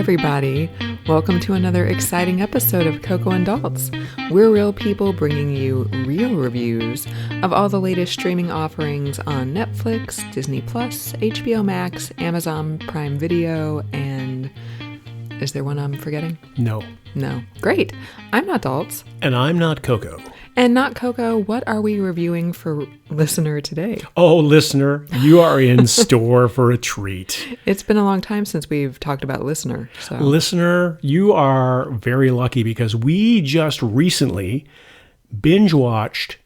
everybody. Welcome to another exciting episode of Coco and Daltz. We're real people bringing you real reviews of all the latest streaming offerings on Netflix, Disney+, HBO Max, Amazon Prime Video, and... is there one I'm forgetting? No. Great. I'm not Daltz. And I'm not Coco. And not Coco, what are we reviewing for listener today? Oh, listener, you are in store for a treat. It's been a long time since we've talked about listener. So. Listener, you are very lucky because we just recently binge-watched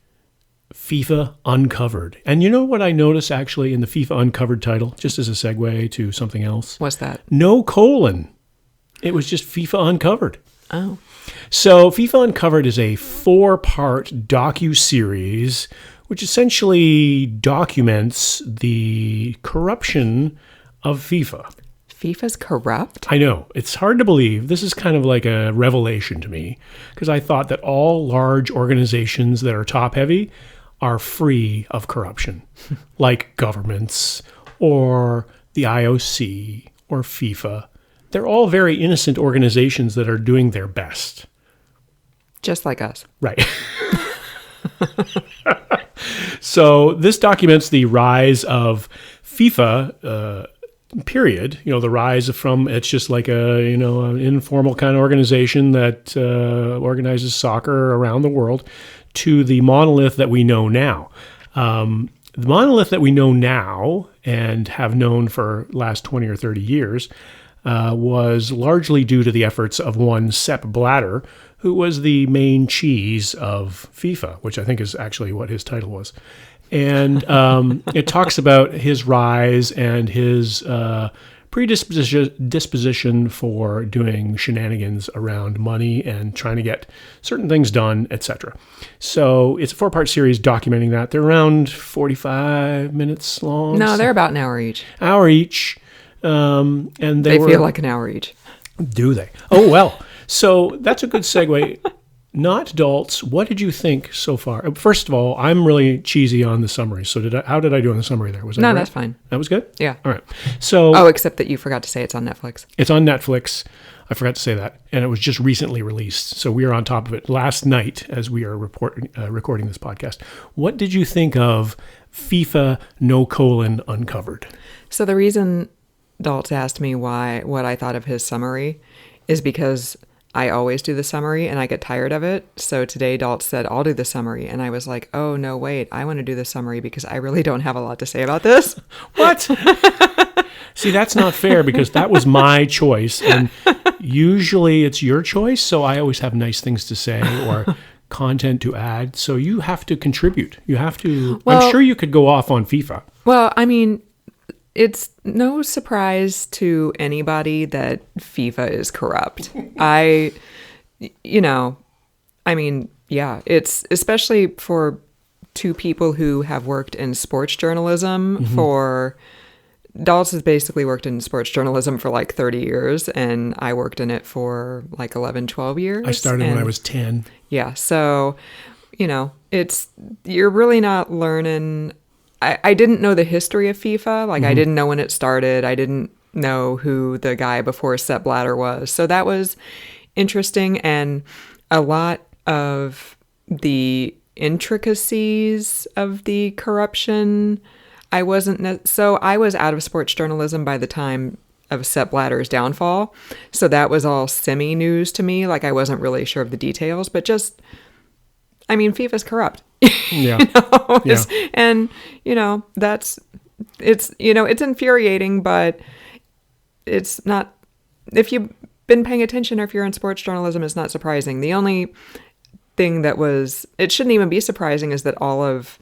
FIFA Uncovered. And you know what I noticed actually in the FIFA Uncovered title, just as a segue to something else? What's that? No colon. It was just FIFA Uncovered. Oh. So FIFA Uncovered is a 4-part docuseries which essentially documents the corruption of FIFA. FIFA's corrupt? I know. It's hard to believe. This is kind of like a revelation to me because I thought that all large organizations that are top-heavy are free of corruption, like governments or the IOC or FIFA. They're all very innocent organizations that are doing their best. Just like us. Right. So this documents the rise of FIFA, period. You know, the rise from, it's just like an informal kind of organization that organizes soccer around the world to the monolith that we know now. The monolith that we know now and have known for the last 20 or 30 years was largely due to the efforts of one Sepp Blatter, who was the main cheese of FIFA, which I think is actually what his title was. And it talks about his rise and his predisposition for doing shenanigans around money and trying to get certain things done, etc. So it's a 4-part series documenting that. They're around 45 minutes long. No, they're about an hour each. And they feel like an hour each. Do they? Oh, well. So that's a good segue. Not Daltz, what did you think so far? First of all, I'm really cheesy on the summary. So how did I do on the summary there? Was that No, right? that's fine. That was good? Yeah. All right. So oh, except that you forgot to say it's on Netflix. It's on Netflix. I forgot to say that. And it was just recently released. So we are on top of it last night as we are recording this podcast. What did you think of FIFA Uncovered? So the reason Daltz asked me what I thought of his summary is because I always do the summary and I get tired of it. So today Daltz said, I'll do the summary. And I was like, oh, no, wait, I want to do the summary because I really don't have a lot to say about this. What? See, that's not fair because that was my choice. And usually it's your choice. So I always have nice things to say or content to add. So you have to contribute. You have to. Well, I'm sure you could go off on FIFA. Well, I meit's no surprise to anybody that FIFA is corrupt. It's especially for two people who have worked in sports journalism Daltz has basically worked in sports journalism for like 30 years, and I worked in it for like 11, 12 years. I started when I was 10. Yeah, so, you're really not learning... I didn't know the history of FIFA. I didn't know when it started. I didn't know who the guy before Sepp Blatter was. So that was interesting. And a lot of the intricacies of the corruption, I was out of sports journalism by the time of Sepp Blatter's downfall. So that was all semi-news to me. I wasn't really sure of the details, but FIFA's corrupt. Yeah. And it's infuriating, but it's not, if you've been paying attention or if you're in sports journalism, it's not surprising. The only thing it shouldn't even be surprising is that all of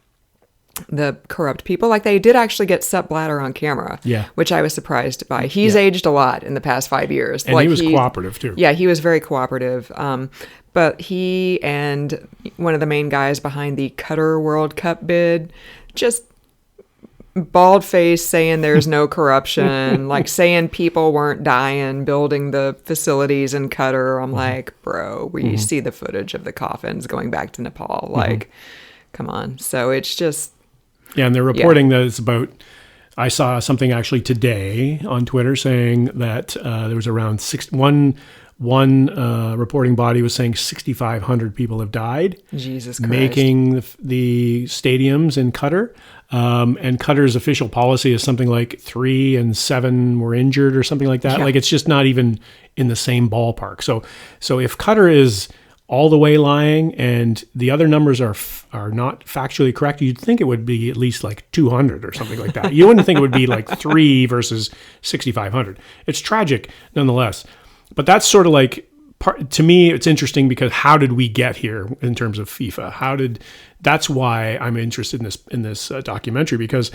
the corrupt people, they did actually get Sepp Blatter on camera, which I was surprised by. He's aged a lot in the past 5 years. And he was cooperative too. Yeah, he was very cooperative. But he and one of the main guys behind the Qatar World Cup bid just bald face saying there's no corruption, saying people weren't dying building the facilities in Qatar. I'm like, bro, we see the footage of the coffins going back to Nepal. Come on. So it's just... Yeah, and they're reporting that it's about I saw something actually today on Twitter saying that there was around one reporting body was saying 6,500 people have died. Jesus Christ. Making the stadiums in Qatar. And Qatar's official policy is something like 3 and 7 were injured or something like that. Yeah. Like it's just not even in the same ballpark. So if Qatar is all the way lying and the other numbers are not factually correct, you'd think it would be at least like 200 or something like that. You wouldn't think it would be like 3 versus 6,500. It's tragic nonetheless. But that's sort of like, to me, it's interesting because how did we get here in terms of FIFA? That's why I'm interested in this documentary, because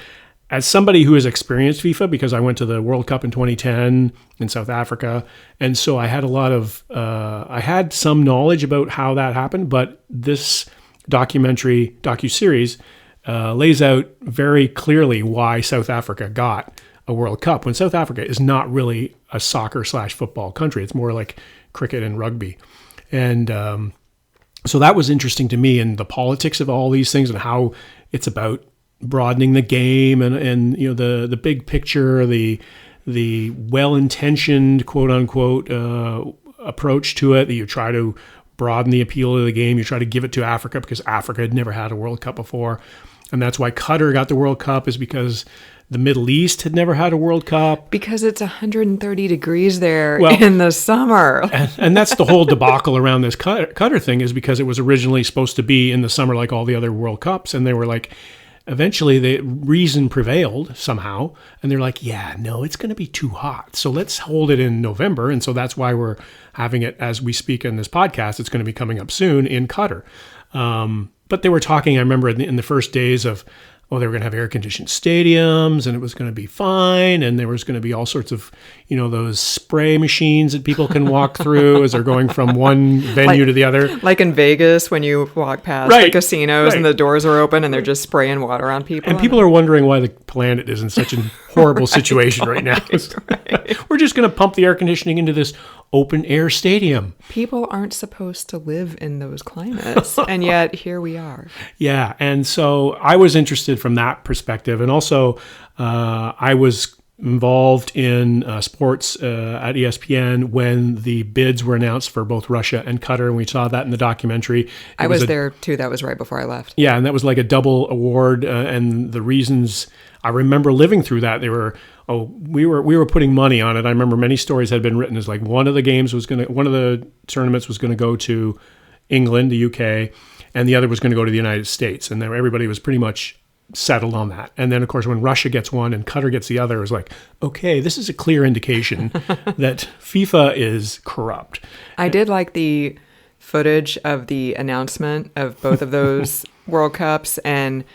as somebody who has experienced FIFA, because I went to the World Cup in 2010 in South Africa, and so I had I had some knowledge about how that happened, but this docuseries lays out very clearly why South Africa got a World Cup, when South Africa is not really a soccer/football country. It's more like cricket and rugby. And so that was interesting to me, and the politics of all these things and how it's about broadening the game and you know the big picture, the well-intentioned quote unquote approach to it, that you try to broaden the appeal of the game, you try to give it to Africa because Africa had never had a World Cup before, and that's why Qatar got the World Cup, is because the Middle East had never had a World Cup. Because it's 130 degrees there in the summer. And that's the whole debacle around this Qatar thing, is because it was originally supposed to be in the summer like all the other World Cups, and they were like, eventually the reason prevailed somehow, and they're like, yeah, no, it's going to be too hot, so let's hold it in November. And so that's why we're having it as we speak in this podcast. It's going to be coming up soon in Qatar. But they were talking, I remember in the first days of, they were going to have air-conditioned stadiums, and it was going to be fine, and there was going to be all sorts of, those spray machines that people can walk through as they're going from one venue to the other. Like in Vegas, when you walk past the casinos and the doors are open and they're just spraying water on people. And people are wondering why the planet is in such a horrible situation right now. We're just going to pump the air conditioning into this open-air stadium. People aren't supposed to live in those climates, and yet here we are. Yeah, and so I was interested from that perspective, and also I was involved in sports at ESPN when the bids were announced for both Russia and Qatar, and we saw that in the documentary. I was there too. That was right before I left. Yeah, and that was like a double award, and the reasons I remember living through that, they were, we were putting money on it. I remember many stories had been written as like one of the tournaments was going to go to England, the UK, and the other was going to go to the United States, and everybody was pretty much settled on that. And then of course when Russia gets one and Qatar gets the other, it was like, okay, this is a clear indication that FIFA is corrupt. I did like the footage of the announcement of both of those World Cups, and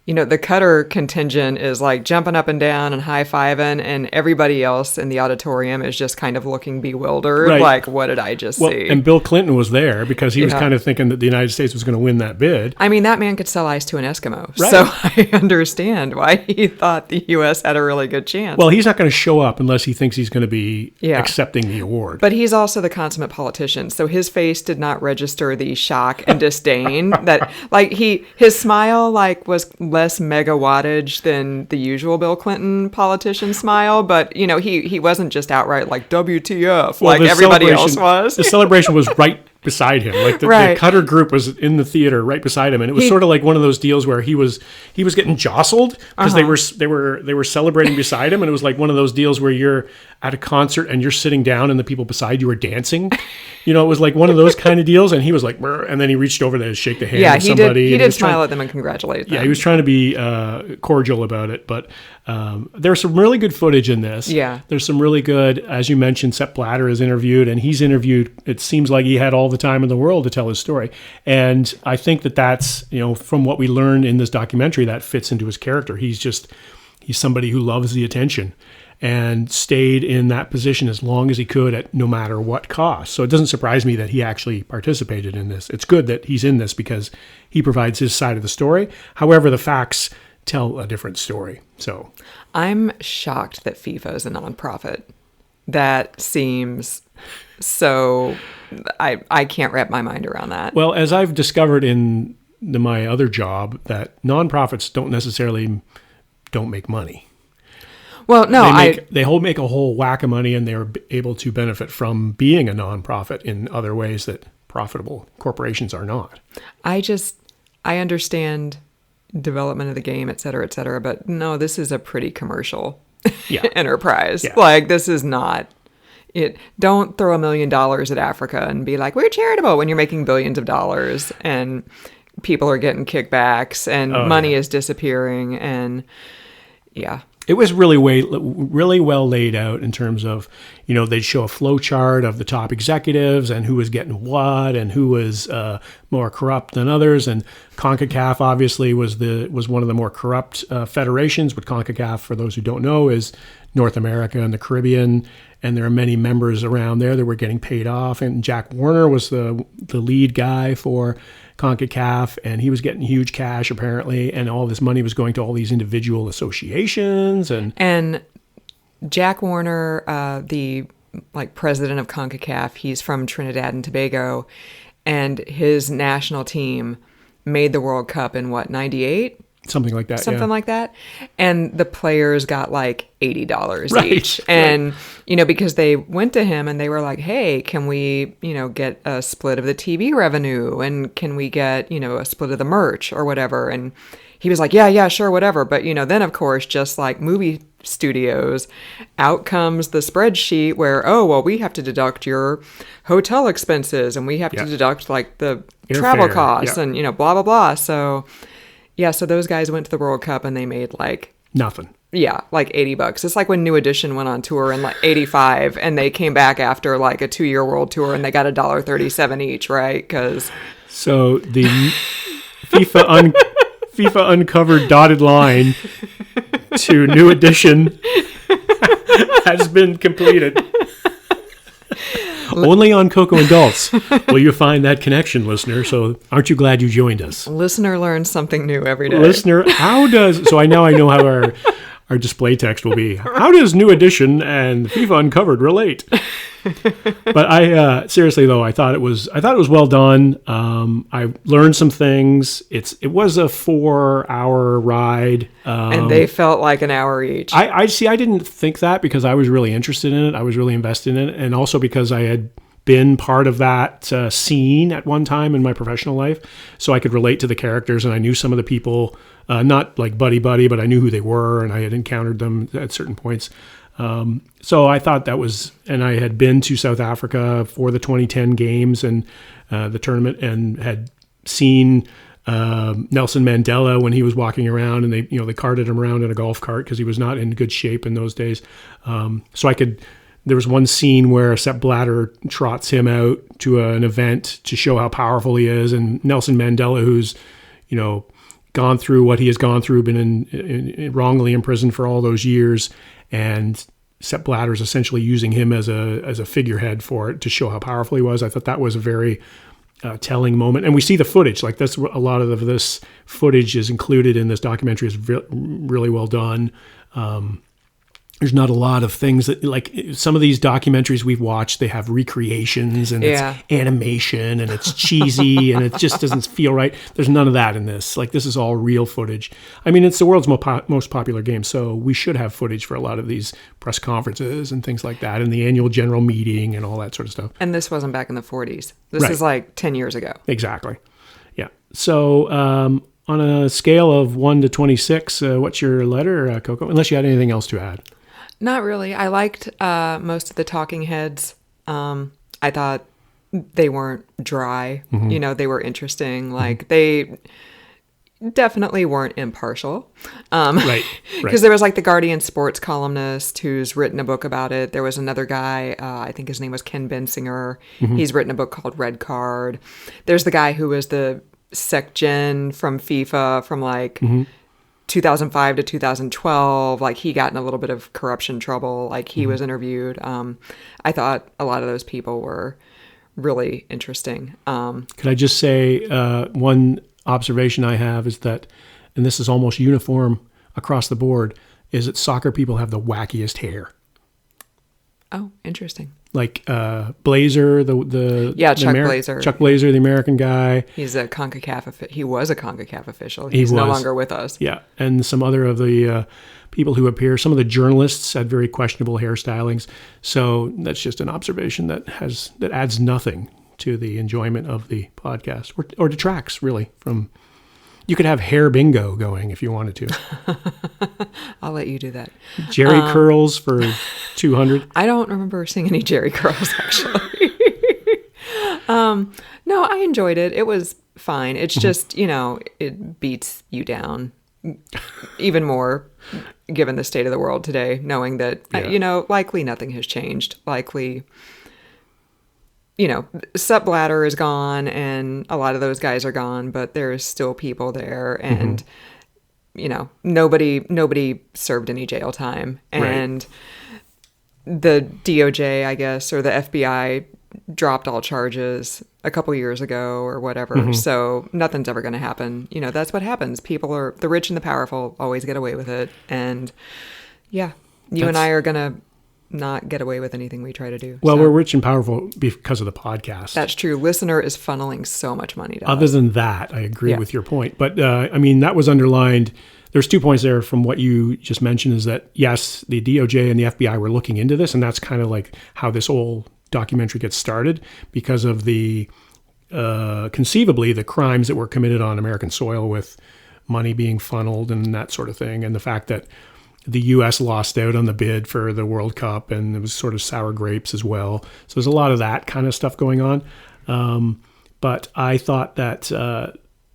the Qatar contingent is like jumping up and down and high-fiving, and everybody else in the auditorium is just kind of looking bewildered. Right. Like, what did I just see? And Bill Clinton was there because he was kind of thinking that the United States was going to win that bid. I mean, that man could sell ice to an Eskimo. Right. So I understand why he thought the U.S. had a really good chance. Well, he's not going to show up unless he thinks he's going to be accepting the award. But he's also the consummate politician, so his face did not register the shock and disdain that, like, his smile, like, was less mega wattage than the usual Bill Clinton politician smile, but he wasn't just outright like WTF like everybody else was. The celebration was right beside him. Like the Qatar group was in the theater right beside him, and it was sort of like one of those deals where he was getting jostled because they were celebrating beside him, and it was like one of those deals where you're at a concert and you're sitting down and the people beside you are dancing. It was like one of those kind of deals, and he was like, brr, and then he reached over to shake the hand of somebody. He did smile at them and congratulate them. Yeah, he was trying to be cordial about it, but there's some really good footage in this. Yeah. There's some really good, as you mentioned, Sepp Blatter is interviewed, and he's interviewed, it seems like he had all the time in the world to tell his story. And I think that's, from what we learned in this documentary, that fits into his character. He's somebody who loves the attention and stayed in that position as long as he could at no matter what cost. So it doesn't surprise me that he actually participated in this. It's good that he's in this because he provides his side of the story. However, the facts tell a different story. So I'm shocked that FIFA is a nonprofit. That seems so... I can't wrap my mind around that. Well, as I've discovered in my other job, that nonprofits don't necessarily don't make money. Well, no, they make a whole whack of money, and they're able to benefit from being a nonprofit in other ways that profitable corporations are not. I understand development of the game, et cetera, but no, this is a pretty commercial enterprise. Yeah. Like, this is not it. Don't throw $1 million at Africa and be like, we're charitable, when you're making billions of dollars and people are getting kickbacks and money is disappearing. And it was really well laid out in terms of, they'd show a flow chart of the top executives and who was getting what and who was more corrupt than others. And CONCACAF obviously was one of the more corrupt federations. But CONCACAF, for those who don't know, is North America and the Caribbean. And there are many members around there that were getting paid off. And Jack Warner was the lead guy for CONCACAF, and he was getting huge cash apparently, and all this money was going to all these individual associations. And Jack Warner, the president of CONCACAF, he's from Trinidad and Tobago, and his national team made the World Cup in what, 98? Something like that. Something like that. And the players got like $80 each. And, because they went to him and they were like, hey, can we, get a split of the TV revenue? And can we get, a split of the merch or whatever? And he was like, yeah, sure, whatever. But, then, of course, just like movie studios, out comes the spreadsheet where, we have to deduct your hotel expenses and we have to deduct like the travel costs and, blah, blah, blah. So... yeah, so those guys went to the World Cup and they made like... nothing. Yeah, like $80. It's like when New Edition went on tour in like 85 and they came back after like a 2-year world tour and they got $1.37 each, right? Because... so the FIFA Uncovered dotted line to New Edition has been completed. Only on Cocoa and Dulce will you find that connection, listener. So aren't you glad you joined us? Listener learns something new every day. Listener, so I know how our display text will be. How does New Edition and FIFA Uncovered relate? But I seriously though, I thought it was well done. I learned some things. It was a 4-hour ride, and they felt like an hour each. I didn't think that because I was really interested in it. I was really invested in it, and also because I had been part of that scene at one time in my professional life, so I could relate to the characters, and I knew some of the people, not like buddy, but I knew who they were, and I had encountered them at certain points. So I thought that was, and I had been to South Africa for the 2010 games and the tournament, and had seen Nelson Mandela when he was walking around, and they carted him around in a golf cart because he was not in good shape in those days. There was one scene where Sepp Blatter trots him out to an event to show how powerful he is, and Nelson Mandela, who's gone through what he has gone through, been wrongly imprisoned for all those years, and Sepp Blatter is essentially using him as a figurehead for it to show how powerful he was. I thought that was a very telling moment, and we see the footage. Like that's a lot of this footage is included in this documentary. Is really well done. There's not a lot of things that, like some of these documentaries we've watched, they have recreations and it's animation and it's cheesy and it just doesn't feel right. There's none of that in this. Like this is all real footage. I mean, it's the world's most popular game, so we should have footage for a lot of these press conferences and things like that, and the annual general meeting and all that sort of stuff. And this wasn't back in the 40s. This is like 10 years ago. Exactly. Yeah. So on a scale of 1 to 26, what's your letter, Coco? Unless you had anything else to add. Not really. I liked most of the talking heads. I thought they weren't dry. Mm-hmm. They were interesting. Like they definitely weren't impartial. Right. Because there was like the Guardian sports columnist who's written a book about it. There was another guy, I think his name was Ken Bensinger. Mm-hmm. He's written a book called Red Card. There's the guy who was the SecGen from FIFA from like... Mm-hmm. 2005 to 2012, like he got in a little bit of corruption trouble. Like he was interviewed. I thought a lot of those people were really interesting. Could I just say one observation I have is that, and this is almost uniform across the board, is that soccer people have the wackiest hair. Oh, interesting. Like Blazer, the Chuck Blazer. Chuck Blazer, the American guy. He's a CONCACAF. He was a CONCACAF official. He He's no was. longer with us. Yeah, and some other of the people who appear. Some of the journalists had very questionable hairstylings. So that's just an observation that adds nothing to the enjoyment of the podcast, or detracts really from. You could have hair bingo going if you wanted to. I'll let you do that. Jerry curls for 200. I don't remember seeing any Jerry curls, actually. No, I enjoyed it. It was fine. It's just, it beats you down even more given the state of the world today, knowing that, likely nothing has changed. Likely, Sepp Blatter is gone and a lot of those guys are gone, but there's still people there and, nobody served any jail time. And the DOJ, I guess, or the FBI dropped all charges a couple years ago or whatever. So nothing's ever going to happen. That's what happens. The rich and the powerful always get away with it. And yeah, and I are going to not get away with anything we try to do. Well, we're rich and powerful because of the podcast. That's true. Listener is funneling so much money to us. Other than that, I agree with your point. But that was underlined. There's 2 points there from what you just mentioned is that, yes, the DOJ and the FBI were looking into this, and that's kind of like how this whole documentary gets started because of the, conceivably, the crimes that were committed on American soil with money being funneled and that sort of thing, and the fact that the U.S. lost out on the bid for the World Cup, and it was sort of sour grapes as well. So there's a lot of that kind of stuff going on. But I thought that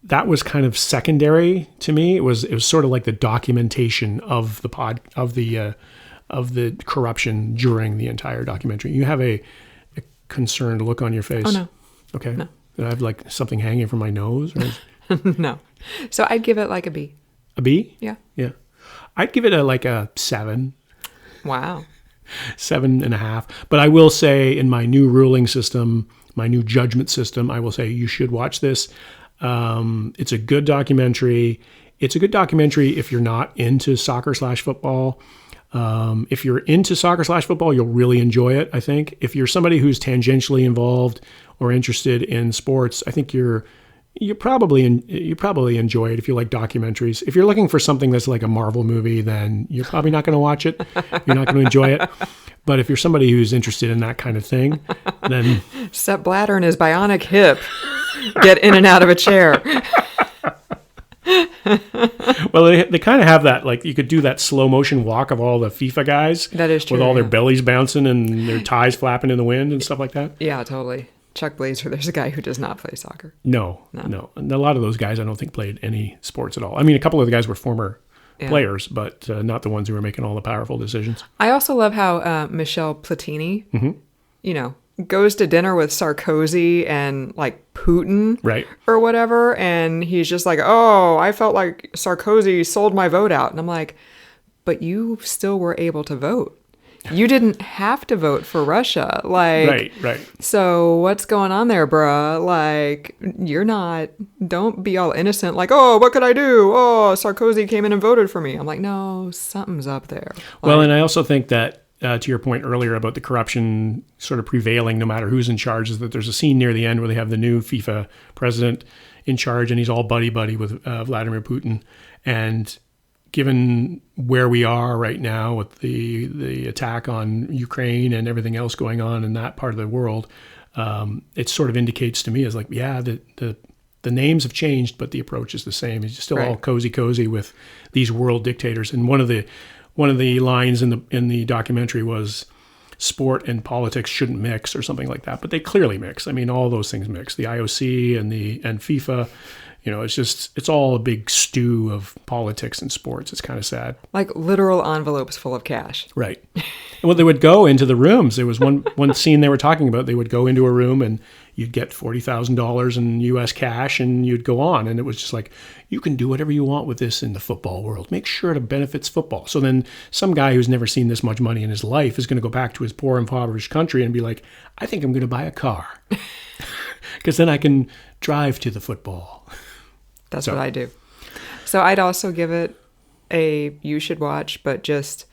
that was kind of secondary to me. It was sort of like the documentation of the corruption during the entire documentary. You have a concerned look on your face. Oh no. Okay. No. Did I have like something hanging from my nose? Or... No. So I'd give it like a B. A B? Yeah. Yeah. I'd give it a 7. Wow. 7.5. But I will say in my new ruling system, my new judgment system, I will say you should watch this. It's a good documentary. It's a good documentary if you're not into soccer/football. If you're into soccer/football, you'll really enjoy it, I think. If you're somebody who's tangentially involved or interested in sports, I think you probably enjoy it if you like documentaries. If you're looking for something that's like a Marvel movie, then you're probably not going to watch it. You're not going to enjoy it. But if you're somebody who's interested in that kind of thing, then... Sepp Blatter and his bionic hip get in and out of a chair. Well, they kind of have that, like you could do that slow motion walk of all the FIFA guys. That is true. With all their bellies bouncing and their ties flapping in the wind and stuff like that. Yeah, totally. Chuck Blazer, there's a guy who does not play soccer. No. And a lot of those guys I don't think played any sports at all. I mean, a couple of the guys were former players, but not the ones who were making all the powerful decisions. I also love how Michel Platini, goes to dinner with Sarkozy and like Putin or whatever. And he's just like, oh, I felt like Sarkozy sold my vote out. And I'm like, but you still were able to vote. You didn't have to vote for Russia. Like, right. So what's going on there, bruh? Like, don't be all innocent. Like, oh, what could I do? Oh, Sarkozy came in and voted for me. I'm like, no, something's up there. Well, and I also think that to your point earlier about the corruption sort of prevailing no matter who's in charge is that there's a scene near the end where they have the new FIFA president in charge and he's all buddy-buddy with Vladimir Putin. And given where we are right now with the attack on Ukraine and everything else going on in that part of the world, it sort of indicates to me as like, yeah, the names have changed, but the approach is the same. It's still all cozy with these world dictators. And one of the lines in the documentary was sport and politics shouldn't mix or something like that, but they clearly mix. I mean, all those things mix. The IOC and FIFA. It's all a big stew of politics and sports. It's kind of sad. Like literal envelopes full of cash. Right. Well, they would go into the rooms. There was one scene they were talking about. They would go into a room and you'd get $40,000 in U.S. cash and you'd go on. And it was just like, you can do whatever you want with this in the football world. Make sure it benefits football. So then some guy who's never seen this much money in his life is going to go back to his poor, impoverished country and be like, I think I'm going to buy a car. Because then I can drive to the football. That's what I do. So I'd also give it you should watch, but just,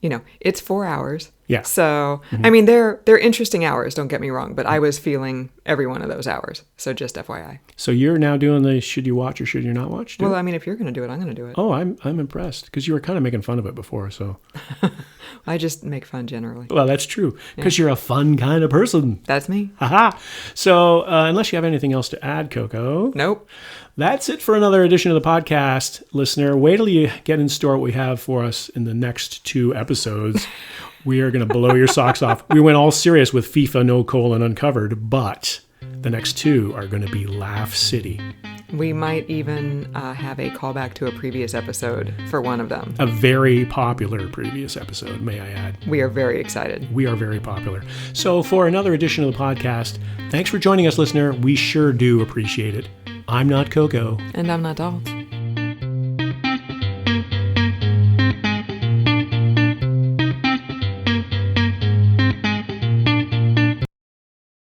it's 4 hours. Yeah. So, I mean, they're interesting hours, don't get me wrong, but I was feeling every one of those hours. So just FYI. So you're now doing the should you watch or should you not watch? Well, I mean, if you're going to do it, I'm going to do it. Oh, I'm impressed because you were kind of making fun of it before. So I just make fun generally. well, that's true because you're a fun kind of person. That's me. Haha. So unless you have anything else to add, Coco. Nope. That's it for another edition of the podcast, listener. Wait till you get in store what we have for us in the next 2 episodes. We are going to blow your socks off. We went all serious with FIFA Uncovered, but the next 2 are going to be Laugh City. We might even have a callback to a previous episode for one of them. A very popular previous episode, may I add. We are very excited. We are very popular. So for another edition of the podcast, thanks for joining us, listener. We sure do appreciate it. I'm not Coco. And I'm not Doll.